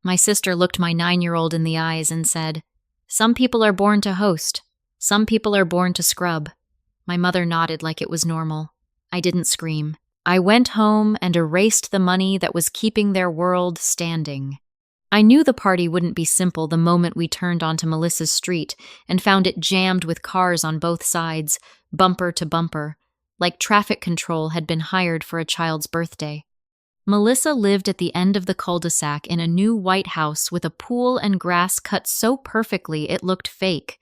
My sister looked my 9-year-old in the eyes and said, "Some people are born to host. Some people are born to scrub." My mother nodded like it was normal. I didn't scream. I went home and erased the money that was keeping their world standing. I knew the party wouldn't be simple the moment we turned onto Melissa's street and found it jammed with cars on both sides, bumper to bumper, like traffic control had been hired for a child's birthday. Melissa lived at the end of the cul-de-sac in a new white house with a pool and grass cut so perfectly it looked fake.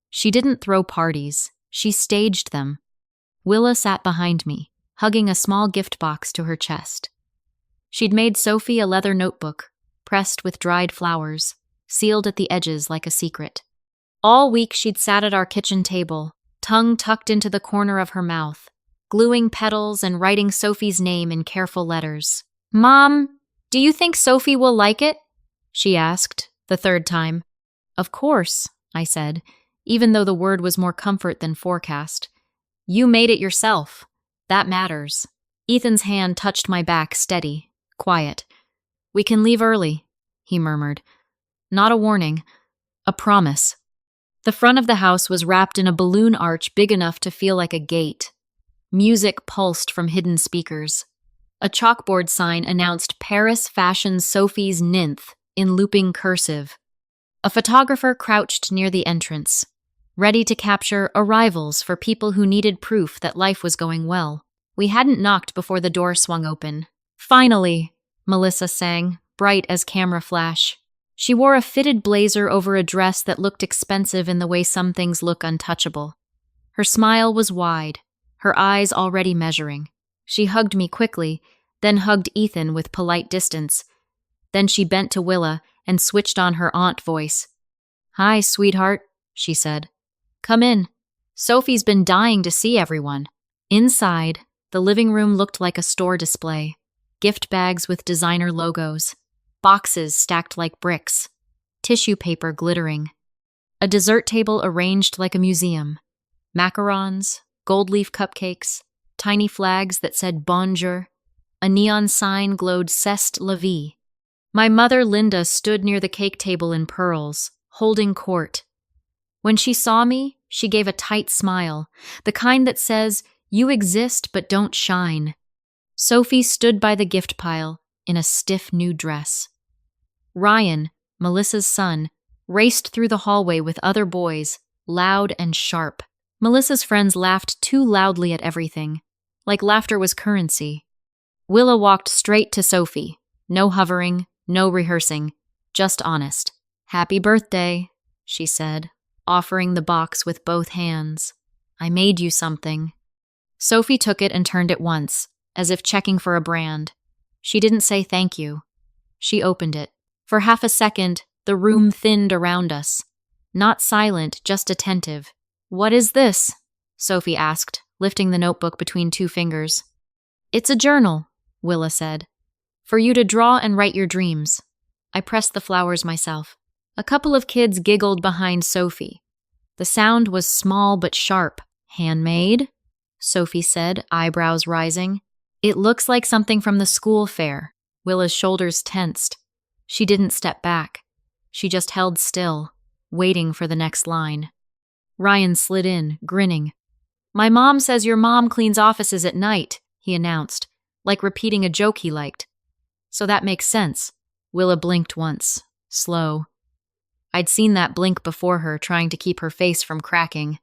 She didn't throw parties. She staged them. Willa sat behind me, hugging a small gift box to her chest. She'd made Sophie a leather notebook, pressed with dried flowers, sealed at the edges like a secret. All week she'd sat at our kitchen table, tongue tucked into the corner of her mouth, gluing petals and writing Sophie's name in careful letters. "Mom, do you think Sophie will like it?" she asked, the third time. "Of course," I said, even though the word was more comfort than forecast. "You made it yourself. That matters." Ethan's hand touched my back, steady, quiet. "We can leave early," he murmured. Not a warning, a promise. The front of the house was wrapped in a balloon arch big enough to feel like a gate. Music pulsed from hidden speakers. A chalkboard sign announced Paris Fashion Sophie's Ninth in looping cursive. A photographer crouched near the entrance, ready to capture arrivals for people who needed proof that life was going well. We hadn't knocked before the door swung open. "Finally," Melissa sang, bright as camera flash. She wore a fitted blazer over a dress that looked expensive in the way some things look untouchable. Her smile was wide, her eyes already measuring. She hugged me quickly, then hugged Ethan with polite distance. Then she bent to Willa and switched on her aunt voice. "Hi, sweetheart," she said. "Come in. Sophie's been dying to see everyone." Inside, the living room looked like a store display. Gift bags with designer logos, boxes stacked like bricks, tissue paper glittering. A dessert table arranged like a museum. Macarons, gold leaf cupcakes, tiny flags that said bonjour. A neon sign glowed "Cest la vie." My mother, Linda, stood near the cake table in pearls, holding court. When she saw me, she gave a tight smile, the kind that says, "You exist but don't shine." Sophie stood by the gift pile in a stiff new dress. Ryan, Melissa's son, raced through the hallway with other boys, loud and sharp. Melissa's friends laughed too loudly at everything, like laughter was currency. Willa walked straight to Sophie. No hovering, no rehearsing, just honest. "Happy birthday," she said, offering the box with both hands. "I made you something." Sophie took it and turned it once, as if checking for a brand. She didn't say thank you. She opened it. For half a second, the room thinned around us. Not silent, just attentive. "What is this?" Sophie asked, lifting the notebook between two fingers. "It's a journal," Willa said. "For you to draw and write your dreams." I pressed the flowers myself. A couple of kids giggled behind Sophie. The sound was small but sharp. "Handmade?" Sophie said, eyebrows rising. "It looks like something from the school fair." Willa's shoulders tensed. She didn't step back. She just held still, waiting for the next line. Ryan slid in, grinning. "My mom says your mom cleans offices at night," he announced, like repeating a joke he liked. "So that makes sense." Willa blinked once, slow. I'd seen that blink before her, trying to keep her face from cracking.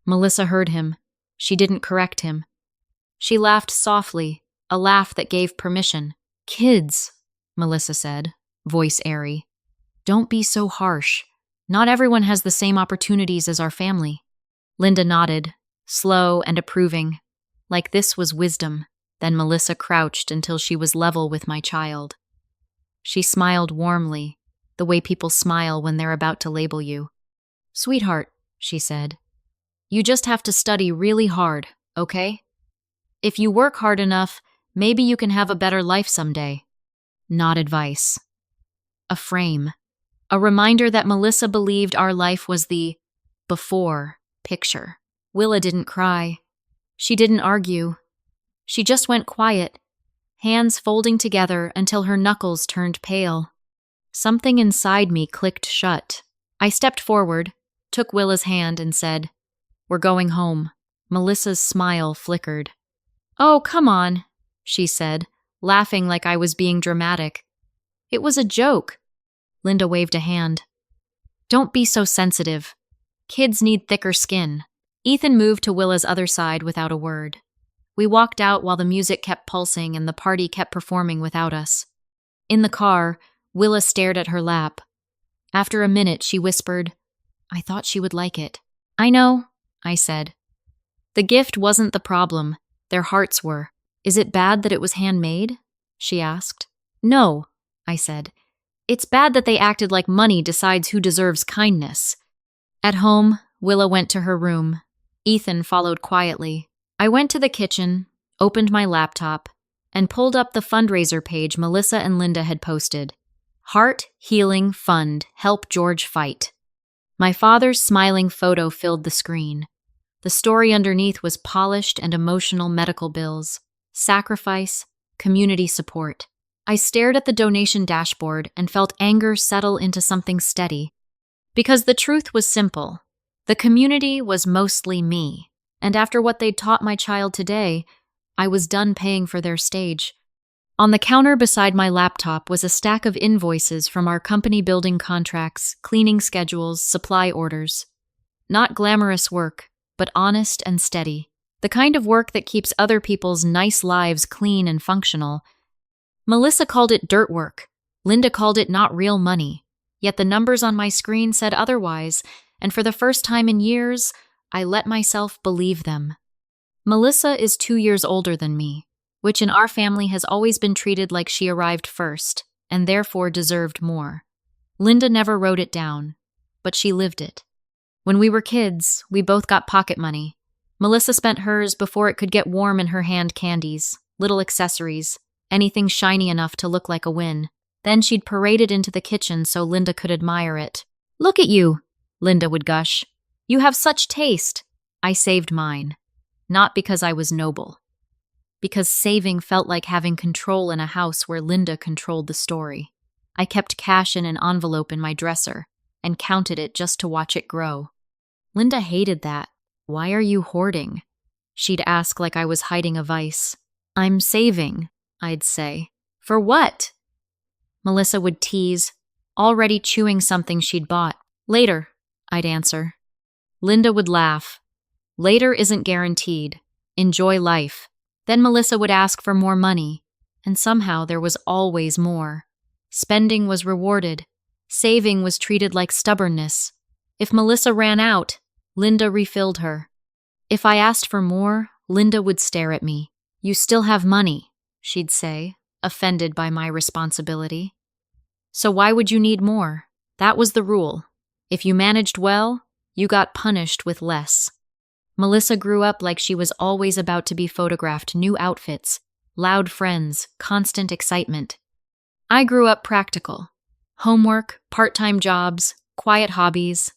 Melissa heard him. She didn't correct him. She laughed softly, a laugh that gave permission. "Kids," Melissa said, voice airy. "Don't be so harsh. Not everyone has the same opportunities as our family." Linda nodded, slow and approving, like this was wisdom. Then Melissa crouched until she was level with my child. She smiled warmly, the way people smile when they're about to label you. "Sweetheart," she said, "you just have to study really hard, okay? If you work hard enough, maybe you can have a better life someday." Not advice. A frame. A reminder that Melissa believed our life was the before picture. Willa didn't cry. She didn't argue. She just went quiet, hands folding together until her knuckles turned pale. Something inside me clicked shut. I stepped forward, took Willa's hand, and said, "We're going home." Melissa's smile flickered. "Oh, come on," she said, laughing like I was being dramatic. "It was a joke." Linda waved a hand. "Don't be so sensitive. Kids need thicker skin." Ethan moved to Willa's other side without a word. We walked out while the music kept pulsing and the party kept performing without us. In the car, Willa stared at her lap. After a minute, she whispered, "I thought she would like it." "I know," I said. "The gift wasn't the problem. Their hearts were." "Is it bad that it was handmade?" she asked. "No," I said. "It's bad that they acted like money decides who deserves kindness." At home, Willa went to her room. Ethan followed quietly. I went to the kitchen, opened my laptop, and pulled up the fundraiser page Melissa and Linda had posted. Heart Healing Fund, Help George Fight. My father's smiling photo filled the screen. The story underneath was polished and emotional medical bills, sacrifice, community support. I stared at the donation dashboard and felt anger settle into something steady. Because the truth was simple. The community was mostly me, and after what they'd taught my child today, I was done paying for their stage. On the counter beside my laptop was a stack of invoices from our company building contracts, cleaning schedules, supply orders. Not glamorous work, but honest and steady. The kind of work that keeps other people's nice lives clean and functional. Melissa called it dirt work. Linda called it not real money. Yet the numbers on my screen said otherwise, and for the first time in years, I let myself believe them. Melissa is 2 years older than me, which in our family has always been treated like she arrived first, and therefore deserved more. Linda never wrote it down, but she lived it. When we were kids, we both got pocket money. Melissa spent hers before it could get warm in her hand candies, little accessories, anything shiny enough to look like a win. Then she'd parade it into the kitchen so Linda could admire it. "Look at you," Linda would gush. "You have such taste." I saved mine. Not because I was noble. Because saving felt like having control in a house where Linda controlled the story. I kept cash in an envelope in my dresser and counted it just to watch it grow. Linda hated that. "Why are you hoarding?" She'd ask like I was hiding a vice. "I'm saving," I'd say. "For what?" Melissa would tease, already chewing something she'd bought. "Later," I'd answer. Linda would laugh. "Later isn't guaranteed. Enjoy life." Then Melissa would ask for more money, and somehow there was always more. Spending was rewarded. Saving was treated like stubbornness. If Melissa ran out, Linda refilled her. If I asked for more, Linda would stare at me. "You still have money," she'd say, offended by my responsibility. "So why would you need more?" That was the rule. If you managed well, you got punished with less. Melissa grew up like she was always about to be photographed, new outfits, loud friends, constant excitement. I grew up practical. Homework, part-time jobs, quiet hobbies,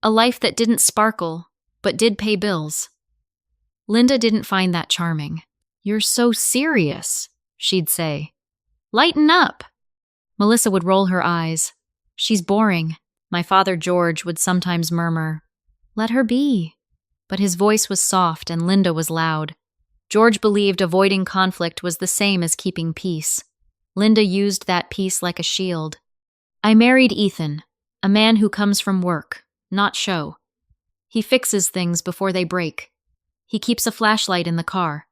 a life that didn't sparkle, but did pay bills. Linda didn't find that charming. "You're so serious," she'd say. "Lighten up." Melissa would roll her eyes. "She's boring." My father, George, would sometimes murmur, "Let her be." But his voice was soft and Linda was loud. George believed avoiding conflict was the same as keeping peace. Linda used that peace like a shield. I married Ethan, a man who comes from work, not show. He fixes things before they break. He keeps a flashlight in the car.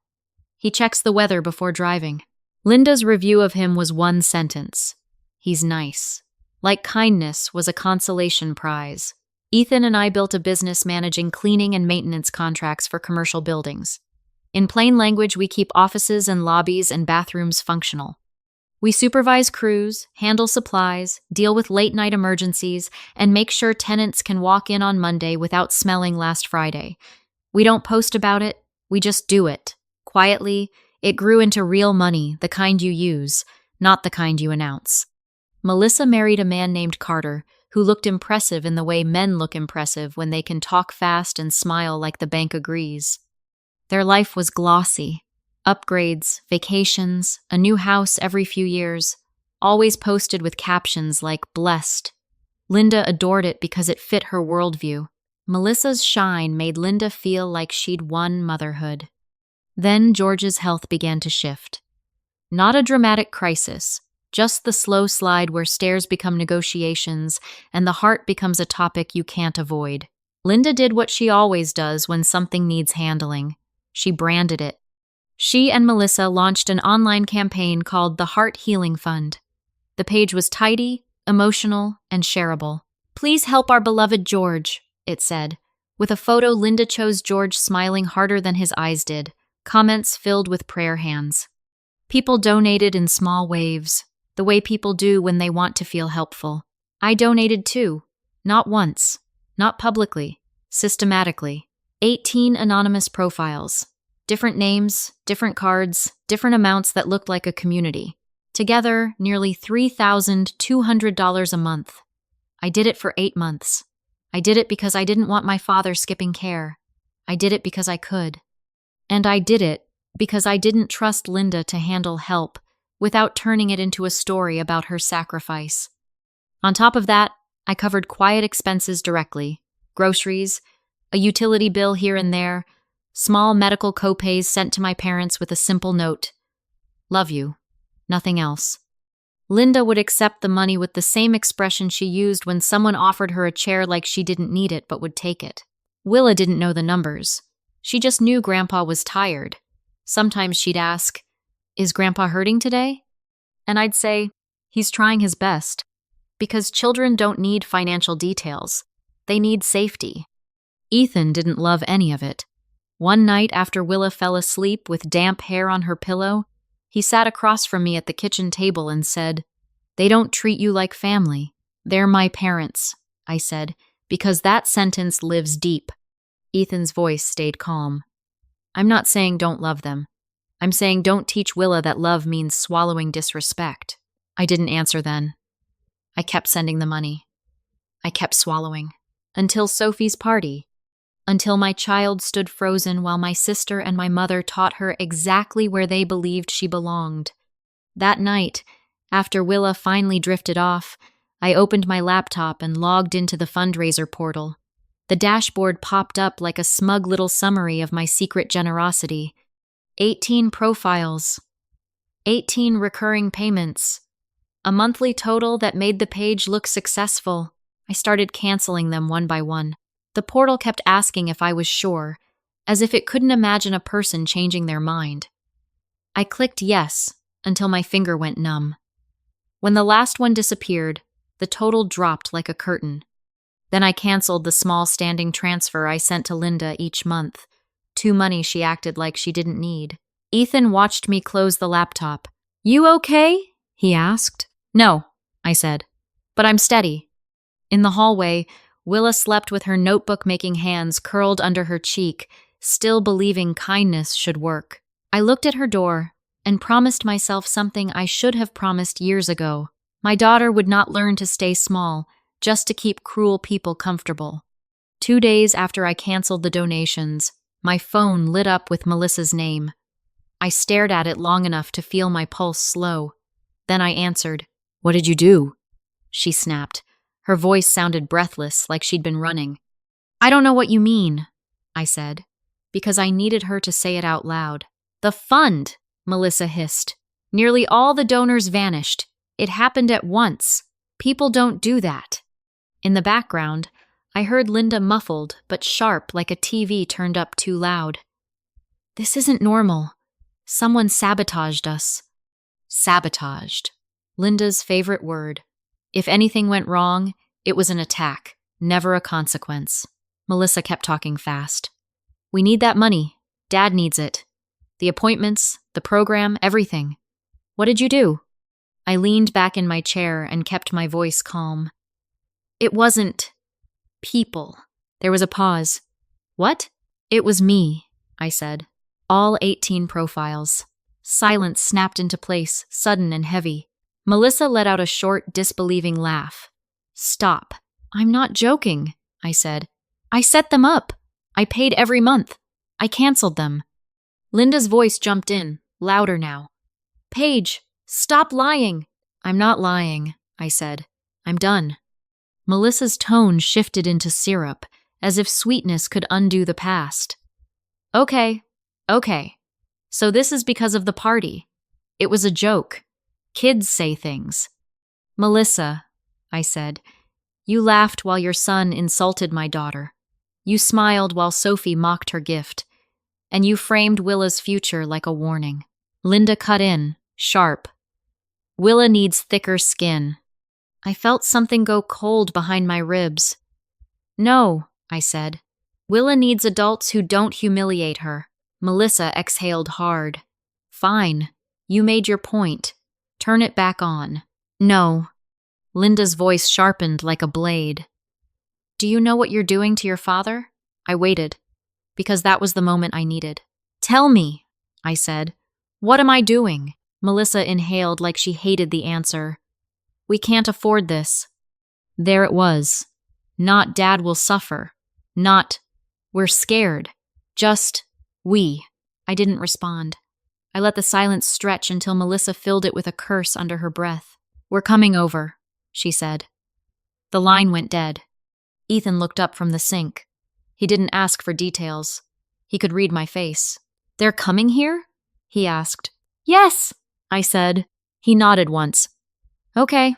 He checks the weather before driving. Linda's review of him was one sentence. "He's nice." Like kindness was a consolation prize. Ethan and I built a business managing cleaning and maintenance contracts for commercial buildings. In plain language, we keep offices and lobbies and bathrooms functional. We supervise crews, handle supplies, deal with late-night emergencies, and make sure tenants can walk in on Monday without smelling last Friday. We don't post about it, we just do it. Quietly, it grew into real money, the kind you use, not the kind you announce. Melissa married a man named Carter, who looked impressive in the way men look impressive when they can talk fast and smile like the bank agrees. Their life was glossy. Upgrades, vacations, a new house every few years, always posted with captions like blessed. Linda adored it because it fit her worldview. Melissa's shine made Linda feel like she'd won motherhood. Then George's health began to shift. Not a dramatic crisis, just the slow slide where stairs become negotiations and the heart becomes a topic you can't avoid. Linda did what she always does when something needs handling. She branded it. She and Melissa launched an online campaign called the Heart Healing Fund. The page was tidy, emotional, and shareable. "Please help our beloved George," it said. With a photo, Linda chose George smiling harder than his eyes did, comments filled with prayer hands. People donated in small waves, the way people do when they want to feel helpful. I donated too, not once, not publicly, systematically. 18 anonymous profiles. Different names, different cards, different amounts that looked like a community. Together, nearly $3,200 a month. I did it for 8 months. I did it because I didn't want my father skipping care. I did it because I could. And I did it because I didn't trust Linda to handle help without turning it into a story about her sacrifice. On top of that, I covered quiet expenses directly. Groceries, a utility bill here and there, small medical copays sent to my parents with a simple note. "Love you." Nothing else. Linda would accept the money with the same expression she used when someone offered her a chair, like she didn't need it but would take it. Willa didn't know the numbers. She just knew Grandpa was tired. Sometimes she'd ask, "Is Grandpa hurting today?" And I'd say, "He's trying his best." Because children don't need financial details. They need safety. Ethan didn't love any of it. One night after Willa fell asleep with damp hair on her pillow, he sat across from me at the kitchen table and said, "They don't treat you like family. They're my parents," I said, because that sentence lives deep. Ethan's voice stayed calm. "I'm not saying don't love them. I'm saying don't teach Willa that love means swallowing disrespect." I didn't answer then. I kept sending the money. I kept swallowing. Until Sophie's party. Until my child stood frozen while my sister and my mother taught her exactly where they believed she belonged. That night, after Willa finally drifted off, I opened my laptop and logged into the fundraiser portal. The dashboard popped up like a smug little summary of my secret generosity. 18 profiles. 18 recurring payments. A monthly total that made the page look successful. I started canceling them one by one. The portal kept asking if I was sure, as if it couldn't imagine a person changing their mind. I clicked yes until my finger went numb. When the last one disappeared, the total dropped like a curtain. Then I canceled the small standing transfer I sent to Linda each month. Money she acted like she didn't need. Ethan watched me close the laptop. "You okay?" he asked. "No," I said, "but I'm steady." In the hallway, Willa slept with her notebook-making hands curled under her cheek, still believing kindness should work. I looked at her door and promised myself something I should have promised years ago. My daughter would not learn to stay small, just to keep cruel people comfortable. 2 days after I canceled the donations, my phone lit up with Melissa's name. I stared at it long enough to feel my pulse slow. Then I answered. "What did you do?" She snapped. Her voice sounded breathless, like she'd been running. "I don't know what you mean," I said, because I needed her to say it out loud. "The fund," Melissa hissed. "Nearly all the donors vanished. It happened at once. People don't do that." In the background, I heard Linda muffled but sharp, like a TV turned up too loud. "This isn't normal. Someone sabotaged us." Sabotaged. Linda's favorite word. If anything went wrong, it was an attack, never a consequence. Melissa kept talking fast. "We need that money. Dad needs it. The appointments, the program, everything. What did you do?" I leaned back in my chair and kept my voice calm. "It wasn't people." There was a pause. "What?" "It was me," I said. All 18 profiles. Silence snapped into place, sudden and heavy. Melissa let out a short, disbelieving laugh. "Stop. I'm not joking," I said. "I set them up. I paid every month. I canceled them." Linda's voice jumped in, louder now. "Paige, stop lying. I'm not lying, I said. I'm done. Melissa's tone shifted into syrup, as if sweetness could undo the past. Okay. So this is because of the party. It was a joke. Kids say things. Melissa, I said, you laughed while your son insulted my daughter. You smiled while Sophie mocked her gift. And you framed Willa's future like a warning. Linda cut in, sharp. Willa needs thicker skin. I felt something go cold behind my ribs. No, I said. Willa needs adults who don't humiliate her. Melissa exhaled hard. Fine. You made your point. Turn it back on. No. Linda's voice sharpened like a blade. Do you know what you're doing to your father? I waited, because that was the moment I needed. Tell me, I said. What am I doing? Melissa inhaled like she hated the answer. We can't afford this. There it was. Not Dad will suffer. Not, we're scared. Just, we. I didn't respond. I let the silence stretch until Melissa filled it with a curse under her breath. We're coming over, she said. The line went dead. Ethan looked up from the sink. He didn't ask for details. He could read my face. They're coming here? He asked. Yes, I said. He nodded once. Okay.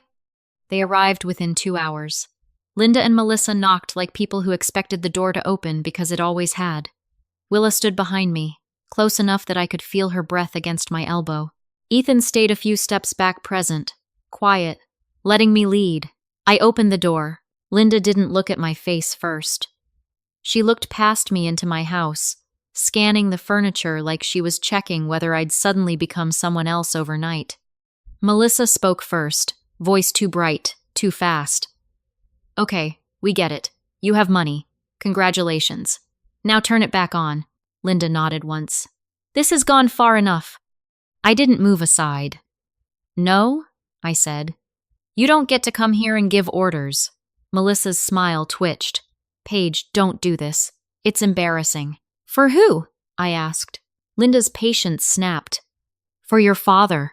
They arrived within 2 hours. Linda and Melissa knocked like people who expected the door to open because it always had. Willa stood behind me, close enough that I could feel her breath against my elbow. Ethan stayed a few steps back present, quiet, letting me lead. I opened the door. Linda didn't look at my face first. She looked past me into my house, scanning the furniture like she was checking whether I'd suddenly become someone else overnight. Melissa spoke first, voice too bright, too fast. Okay, we get it. You have money. Congratulations. Now turn it back on. Linda nodded once. This has gone far enough. I didn't move aside. No, I said. You don't get to come here and give orders. Melissa's smile twitched. Paige, don't do this. It's embarrassing. For who? I asked. Linda's patience snapped. For your father.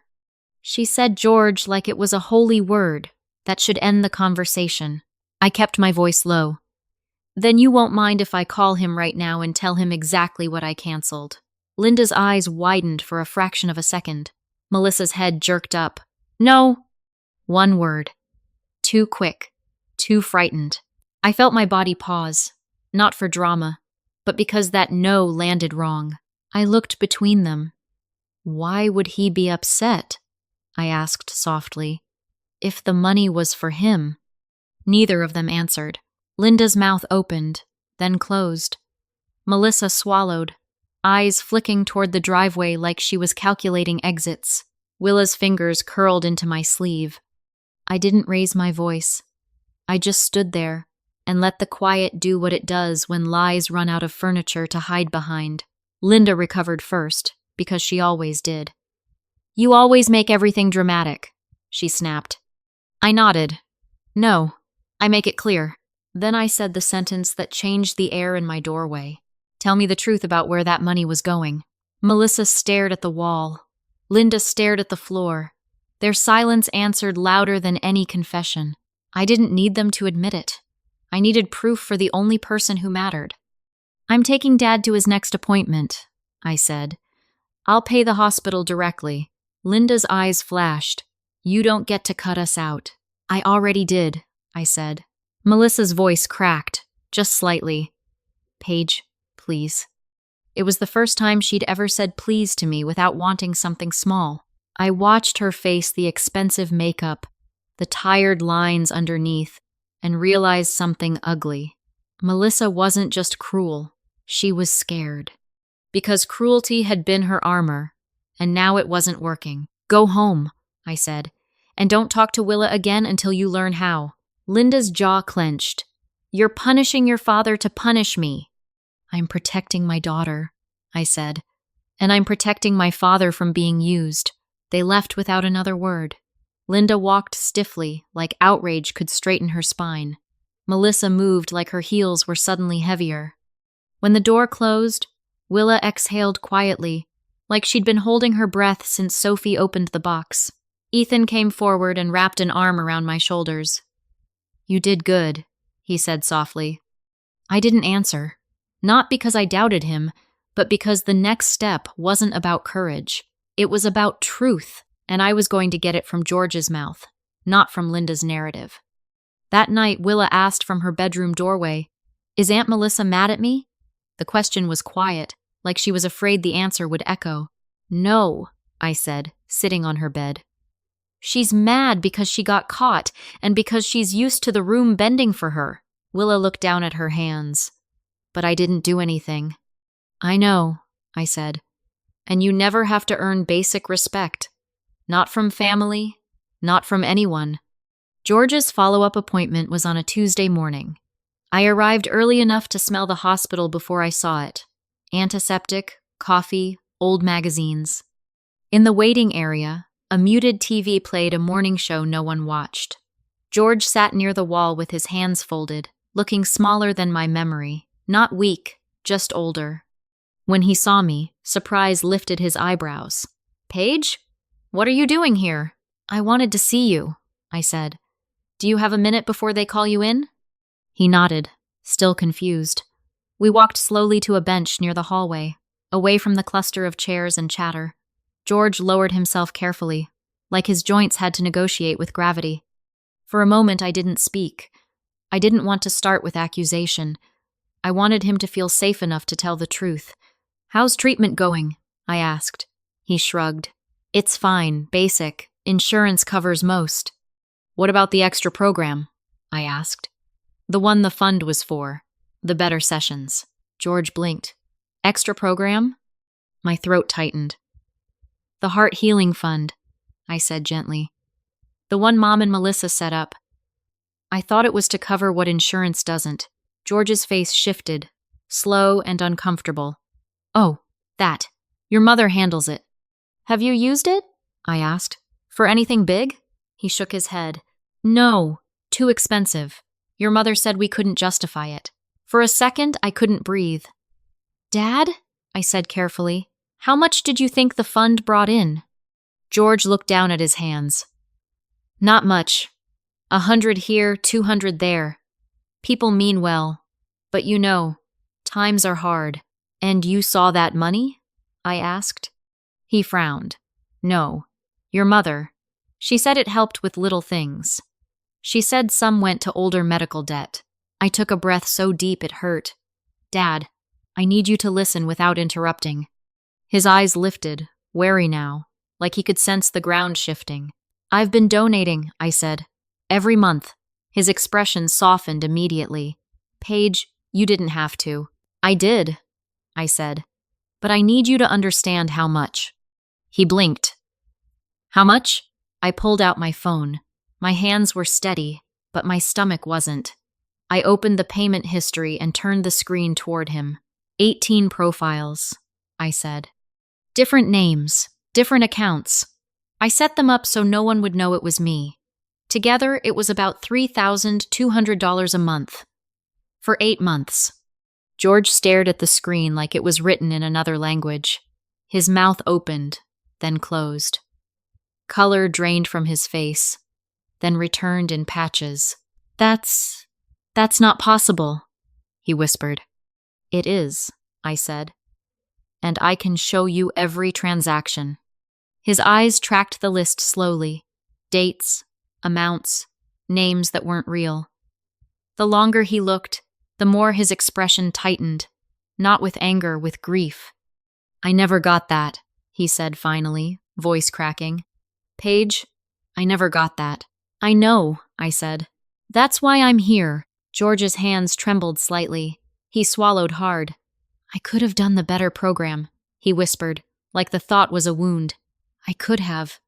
She said George like it was a holy word that should end the conversation. I kept my voice low. Then you won't mind if I call him right now and tell him exactly what I canceled. Linda's eyes widened for a fraction of a second. Melissa's head jerked up. No. One word. Too quick. Too frightened. I felt my body pause, not for drama, but because that no landed wrong. I looked between them. Why would he be upset? I asked softly. If the money was for him. Neither of them answered. Linda's mouth opened, then closed. Melissa swallowed, eyes flicking toward the driveway like she was calculating exits. Willa's fingers curled into my sleeve. I didn't raise my voice. I just stood there and let the quiet do what it does when lies run out of furniture to hide behind. Linda recovered first, because she always did. You always make everything dramatic, she snapped. I nodded. No, I make it clear. Then I said the sentence that changed the air in my doorway. Tell me the truth about where that money was going. Melissa stared at the wall. Linda stared at the floor. Their silence answered louder than any confession. I didn't need them to admit it. I needed proof for the only person who mattered. I'm taking Dad to his next appointment, I said. I'll pay the hospital directly. Linda's eyes flashed. You don't get to cut us out. I already did, I said. Melissa's voice cracked, just slightly. Paige, please. It was the first time she'd ever said please to me without wanting something small. I watched her face the expensive makeup, the tired lines underneath, and realized something ugly. Melissa wasn't just cruel, she was scared. Because cruelty had been her armor, and now it wasn't working. Go home, I said, and don't talk to Willa again until you learn how. Linda's jaw clenched. You're punishing your father to punish me. I'm protecting my daughter, I said, and I'm protecting my father from being used. They left without another word. Linda walked stiffly, like outrage could straighten her spine. Melissa moved like her heels were suddenly heavier. When the door closed, Willa exhaled quietly, like she'd been holding her breath since Sophie opened the box. Ethan came forward and wrapped an arm around my shoulders. "You did good," he said softly. I didn't answer, not because I doubted him, but because the next step wasn't about courage. It was about truth, and I was going to get it from George's mouth, not from Linda's narrative. That night, Willa asked from her bedroom doorway, "Is Aunt Melissa mad at me?" The question was quiet, like she was afraid the answer would echo. "No," I said, sitting on her bed. "She's mad because she got caught, and because she's used to the room bending for her." Willa looked down at her hands. "But I didn't do anything." "I know," I said. "And you never have to earn basic respect. Not from family, not from anyone." George's follow-up appointment was on a Tuesday morning. I arrived early enough to smell the hospital before I saw it. Antiseptic, coffee, old magazines. In the waiting area, a muted TV played a morning show no one watched. George sat near the wall with his hands folded, looking smaller than my memory, not weak, just older. When he saw me, surprise lifted his eyebrows. "Paige? What are you doing here?" "I wanted to see you," I said. "Do you have a minute before they call you in?" He nodded, still confused. We walked slowly to a bench near the hallway, away from the cluster of chairs and chatter. George lowered himself carefully, like his joints had to negotiate with gravity. For a moment, I didn't speak. I didn't want to start with accusation. I wanted him to feel safe enough to tell the truth. "How's treatment going?" I asked. He shrugged. "It's fine, basic. Insurance covers most." "What about the extra program?" I asked. "The one the fund was for. The better sessions." George blinked. "Extra program?" My throat tightened. "The Heart Healing Fund," I said gently. "The one Mom and Melissa set up. I thought it was to cover what insurance doesn't." George's face shifted, slow and uncomfortable. "Oh, that. Your mother handles it." "Have you used it?" I asked. "For anything big?" He shook his head. "No, too expensive. Your mother said we couldn't justify it." For a second, I couldn't breathe. "Dad," I said carefully, "how much did you think the fund brought in?" George looked down at his hands. "Not much. 100 here, 200 there. People mean well. But you know, times are hard." "And you saw that money?" I asked. He frowned. "No. Your mother. She said it helped with little things. She said some went to older medical debt." I took a breath so deep it hurt. "Dad, I need you to listen without interrupting." His eyes lifted, wary now, like he could sense the ground shifting. "I've been donating," I said. "Every month." His expression softened immediately. "Paige, you didn't have to." "I did," I said. "But I need you to understand how much." He blinked. "How much?" I pulled out my phone. My hands were steady, but my stomach wasn't. I opened the payment history and turned the screen toward him. 18 profiles, I said. Different names, different accounts. I set them up so no one would know it was me. Together, it was about $3,200 a month. For 8 months. George stared at the screen like it was written in another language. His mouth opened, then closed. Color drained from his face, then returned in patches. That's not possible," he whispered. "It is," I said. "And I can show you every transaction." His eyes tracked the list slowly. Dates, amounts, names that weren't real. The longer he looked, the more his expression tightened, not with anger, with grief. "I never got that," he said finally, voice cracking. "Paige, I never got that." "I know," I said. "That's why I'm here." George's hands trembled slightly. He swallowed hard. "I could have done the better program," he whispered, like the thought was a wound. "I could have."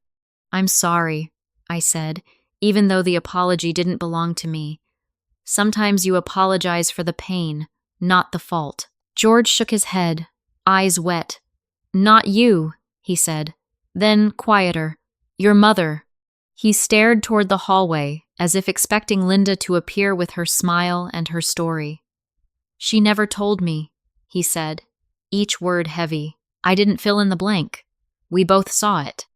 "I'm sorry," I said, even though the apology didn't belong to me. Sometimes you apologize for the pain, not the fault. George shook his head, eyes wet. "Not you," he said. Then, quieter, "Your mother." He stared toward the hallway, as if expecting Linda to appear with her smile and her story. "She never told me," he said, each word heavy. "I didn't fill in the blank. We both saw it."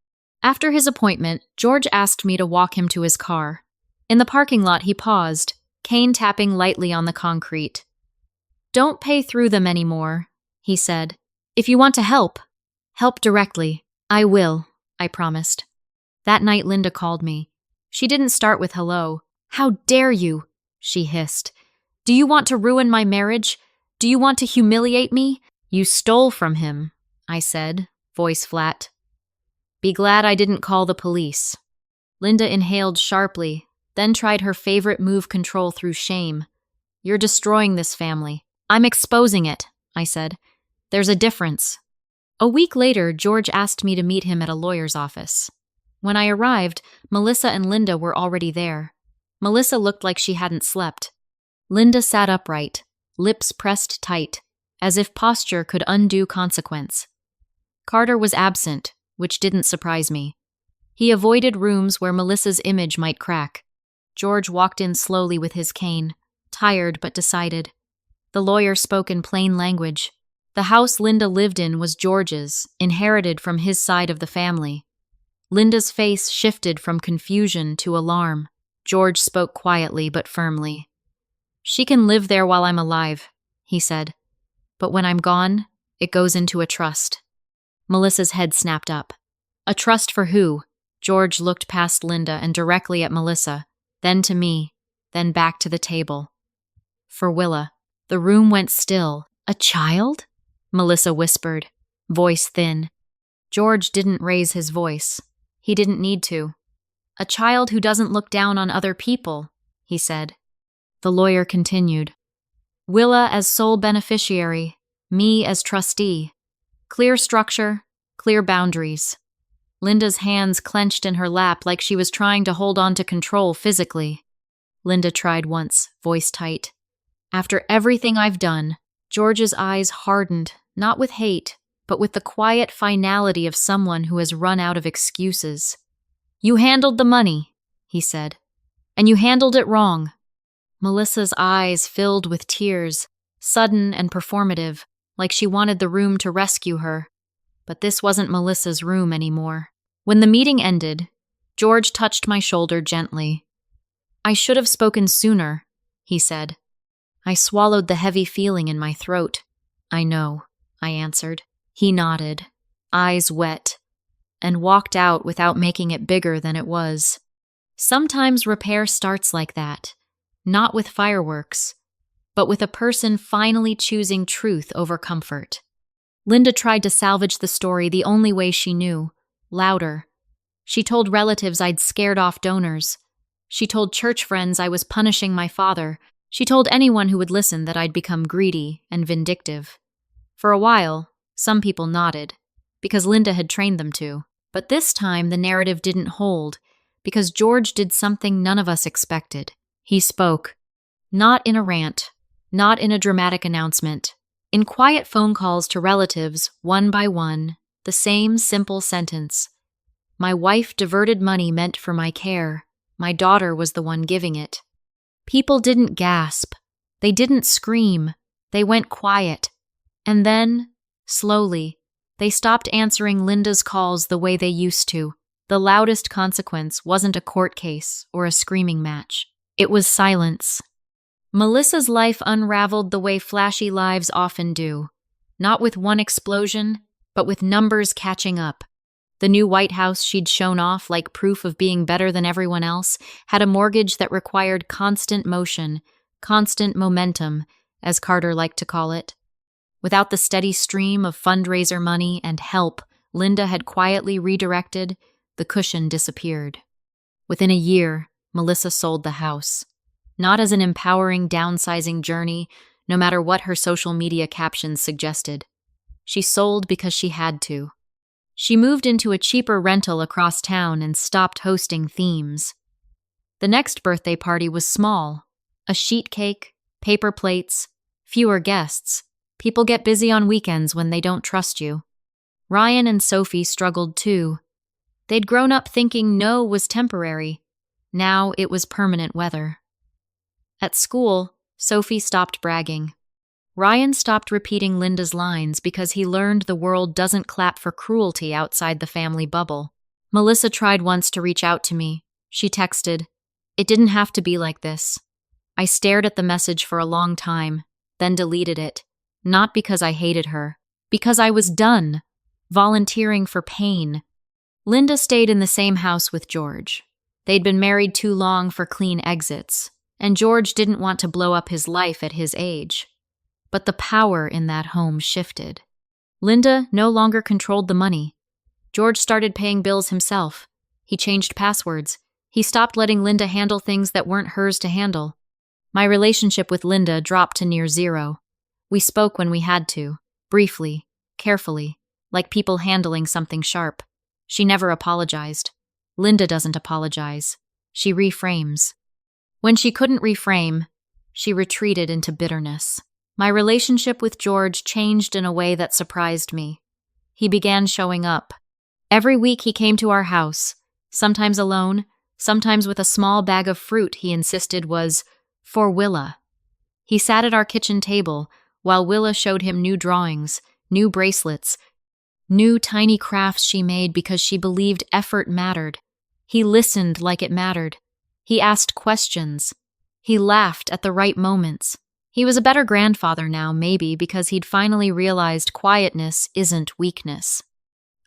After his appointment, George asked me to walk him to his car. In the parking lot, he paused, cane tapping lightly on the concrete. "Don't pay through them anymore," he said. "If you want to help directly." "I will," I promised. That night, Linda called me. She didn't start with hello. "How dare you?" she hissed. "Do you want to ruin my marriage? Do you want to humiliate me?" "You stole from him," I said, voice flat. "Be glad I didn't call the police." Linda inhaled sharply, then tried her favorite move, control through shame. "You're destroying this family." "I'm exposing it," I said. "There's a difference." A week later, George asked me to meet him at a lawyer's office. When I arrived, Melissa and Linda were already there. Melissa looked like she hadn't slept. Linda sat upright, lips pressed tight, as if posture could undo consequence. Carter was absent, which didn't surprise me. He avoided rooms where Melissa's image might crack. George walked in slowly with his cane, tired but decided. The lawyer spoke in plain language. The house Linda lived in was George's, inherited from his side of the family. Linda's face shifted from confusion to alarm. George spoke quietly but firmly. "She can live there while I'm alive," he said. "But when I'm gone, it goes into a trust." Melissa's head snapped up. "A trust for who?" George looked past Linda and directly at Melissa, then to me, then back to the table. "For Willa." The room went still. "A child?" Melissa whispered, voice thin. George didn't raise his voice. He didn't need to. "A child who doesn't look down on other people," he said. The lawyer continued. "Willa as sole beneficiary, me as trustee. Clear structure, clear boundaries." Linda's hands clenched in her lap like she was trying to hold on to control physically. Linda tried once, voice tight. "After everything I've done," George's eyes hardened, not with hate, but with the quiet finality of someone who has run out of excuses. "You handled the money," he said, "and you handled it wrong." Melissa's eyes filled with tears, sudden and performative, like she wanted the room to rescue her. But this wasn't Melissa's room anymore. When the meeting ended, George touched my shoulder gently. "I should have spoken sooner," he said. I swallowed the heavy feeling in my throat. "I know," I answered. He nodded, eyes wet, and walked out without making it bigger than it was. Sometimes repair starts like that, not with fireworks, but with a person finally choosing truth over comfort. Linda tried to salvage the story the only way she knew, louder. She told relatives I'd scared off donors. She told church friends I was punishing my father. She told anyone who would listen that I'd become greedy and vindictive. For a while, some people nodded, because Linda had trained them to. But this time the narrative didn't hold, because George did something none of us expected. He spoke. Not in a rant, not in a dramatic announcement. In quiet phone calls to relatives, one by one, the same simple sentence. My wife diverted money meant for my care. My daughter was the one giving it. People didn't gasp. They didn't scream. They went quiet. And then, slowly, they stopped answering Linda's calls the way they used to. The loudest consequence wasn't a court case or a screaming match. It was silence. Melissa's life unraveled the way flashy lives often do. Not with one explosion, but with numbers catching up. The new White House she'd shown off like proof of being better than everyone else had a mortgage that required constant motion, constant momentum, as Carter liked to call it. Without the steady stream of fundraiser money and help Linda had quietly redirected, the cushion disappeared. Within a year, Melissa sold the house. Not as an empowering downsizing journey, no matter what her social media captions suggested. She sold because she had to. She moved into a cheaper rental across town and stopped hosting themes. The next birthday party was small. A sheet cake, paper plates, fewer guests. People get busy on weekends when they don't trust you. Ryan and Sophie struggled too. They'd grown up thinking no was temporary. Now it was permanent weather. At school, Sophie stopped bragging. Ryan stopped repeating Linda's lines because he learned the world doesn't clap for cruelty outside the family bubble. Melissa tried once to reach out to me. She texted, "It didn't have to be like this." I stared at the message for a long time, then deleted it. Not because I hated her, because I was done volunteering for pain. Linda stayed in the same house with George. They'd been married too long for clean exits, and George didn't want to blow up his life at his age. But the power in that home shifted. Linda no longer controlled the money. George started paying bills himself. He changed passwords. He stopped letting Linda handle things that weren't hers to handle. My relationship with Linda dropped to near zero. We spoke when we had to, briefly, carefully, like people handling something sharp. She never apologized. Linda doesn't apologize. She reframes. When she couldn't reframe, she retreated into bitterness. My relationship with George changed in a way that surprised me. He began showing up. Every week he came to our house, sometimes alone, sometimes with a small bag of fruit he insisted was for Willa. He sat at our kitchen table while Willa showed him new drawings, new bracelets, new tiny crafts she made because she believed effort mattered. He listened like it mattered. He asked questions. He laughed at the right moments. He was a better grandfather now, maybe, because he'd finally realized quietness isn't weakness.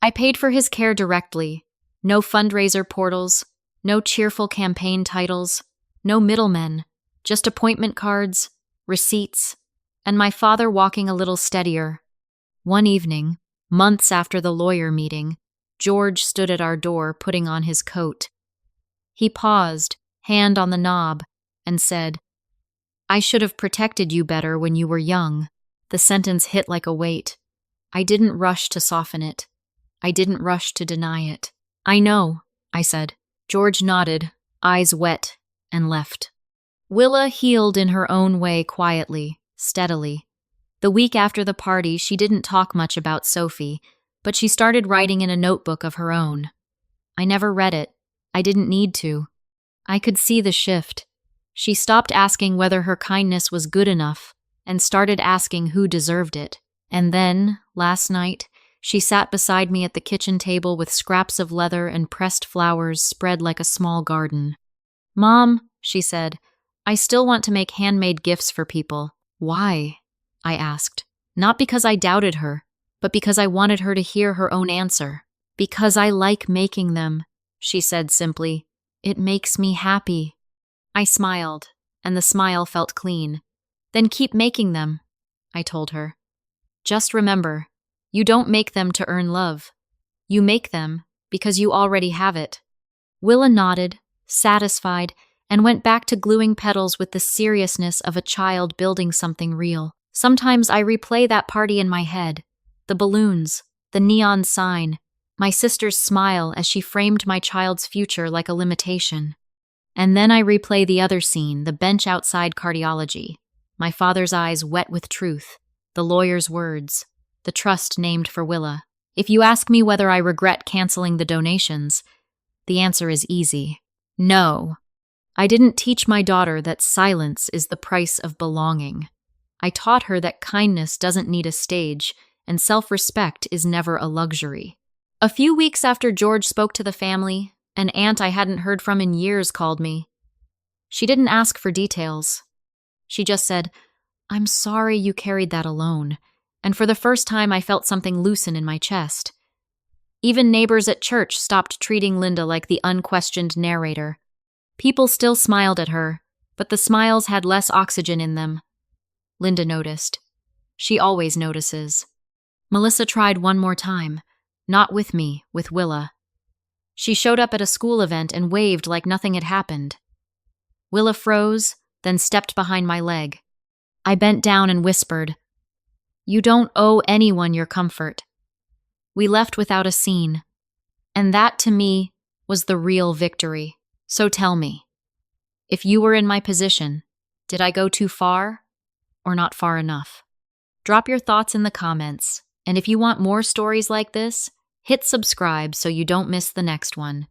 I paid for his care directly. No fundraiser portals, no cheerful campaign titles, no middlemen, just appointment cards, receipts, and my father walking a little steadier. One evening, months after the lawyer meeting, George stood at our door putting on his coat. He paused, hand on the knob, and said, "I should have protected you better when you were young." The sentence hit like a weight. I didn't rush to soften it. I didn't rush to deny it. "I know," I said. George nodded, eyes wet, and left. Willa healed in her own way quietly, steadily. The week after the party, she didn't talk much about Sophie, but she started writing in a notebook of her own. I never read it. I didn't need to. I could see the shift. She stopped asking whether her kindness was good enough and started asking who deserved it. And then, last night, she sat beside me at the kitchen table with scraps of leather and pressed flowers spread like a small garden. "Mom," she said, "I still want to make handmade gifts for people." "Why?" I asked. Not because I doubted her, but because I wanted her to hear her own answer. "Because I like making them," she said simply. "It makes me happy." I smiled, and the smile felt clean. "Then keep making them," I told her. "Just remember, you don't make them to earn love. You make them because you already have it." Willa nodded, satisfied, and went back to gluing petals with the seriousness of a child building something real. Sometimes I replay that party in my head. The balloons, the neon sign, my sister's smile as she framed my child's future like a limitation. And then I replay the other scene, the bench outside cardiology, my father's eyes wet with truth, the lawyer's words, the trust named for Willa. If you ask me whether I regret canceling the donations, the answer is easy. No. I didn't teach my daughter that silence is the price of belonging. I taught her that kindness doesn't need a stage, and self-respect is never a luxury. A few weeks after George spoke to the family, an aunt I hadn't heard from in years called me. She didn't ask for details. She just said, "I'm sorry you carried that alone," and for the first time I felt something loosen in my chest. Even neighbors at church stopped treating Linda like the unquestioned narrator. People still smiled at her, but the smiles had less oxygen in them. Linda noticed. She always notices. Melissa tried one more time, not with me, with Willa. She showed up at a school event and waved like nothing had happened. Willa froze, then stepped behind my leg. I bent down and whispered, "You don't owe anyone your comfort." We left without a scene, and that, to me, was the real victory. So tell me, if you were in my position, did I go too far or not far enough? Drop your thoughts in the comments, and if you want more stories like this, hit subscribe so you don't miss the next one.